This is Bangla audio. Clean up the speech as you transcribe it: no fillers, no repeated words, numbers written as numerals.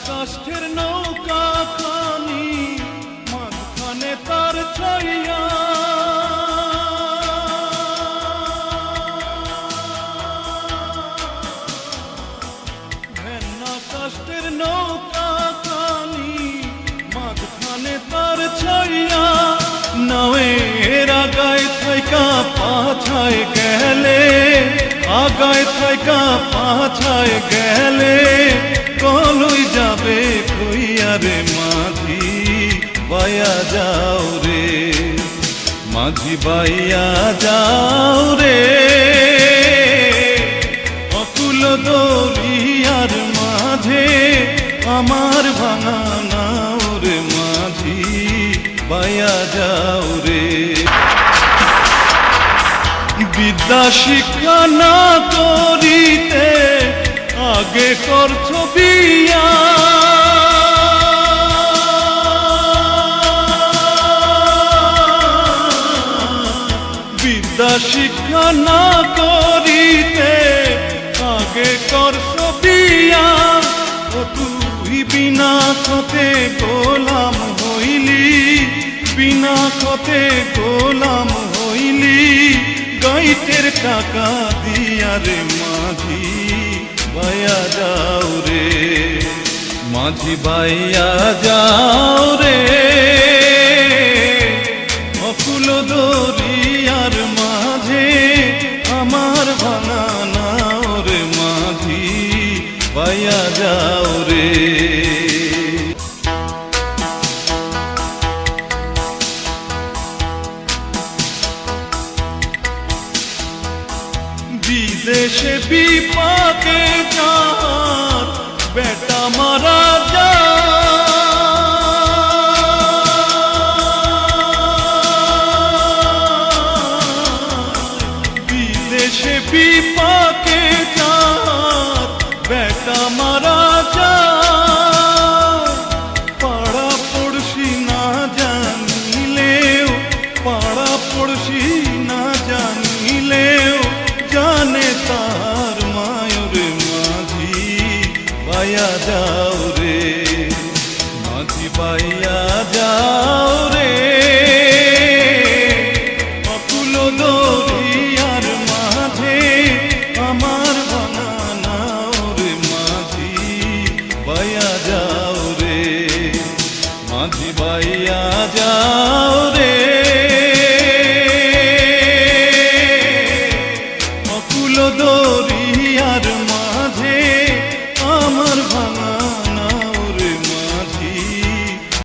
কাষ্ঠের নৌকা খানি মাঝখানে তার ছাইয়া, ভেন্না কাষ্ঠের নৌকা খানি মাঝখানে তার ছাইয়া, নাওয়ের আগায় থাইকা পাছায় গেলে, আগায় থাইকা পাছায় গেলে কলই যাবে কইয়া রে মাঝি বাইয়া যাও রে, মাঝি বাইয়া যাও রে, অকুল দরিয়ার মাঝে আমার ভাঙা নাও রে মাঝি বাইয়া যাও রে। বিদ্যা শিক্ষা না করিতে আগে করছ বিয়া, বিদ্যা শিক্ষা না করিতে আগে করছ বিয়া, ও তুই বিনা খতে গোলাম হইলি, বিনা খতে গোলাম হইলি, গাইতের টাকা দিয়া রে মাঝি বাইয়া যাও রে, মাঝি বাইয়া যাও রে, অকুল দরিয়ার মাঝে আমার ভাঙা নাও রে মাঝি বাইয়া যাও রে। বিদেশে বিপাকে যার বেটা মারা যায়, বিদেশে বিপাকে যার বেটা মারা যায়, পাড়া পড়শি না জানিলেও, পাড়া পড়শি না জানিলেও জানে তার মায়ুর মাঝি বাইয়া যাও রে, মাঝি বাইয়া যাও রে, অকুল দরিয়ার মাঝে আমার ভাঙা নাও রে মাঝি বাইয়া যাও রে, মাঝি বাইয়া যাও রে, দরিয়ার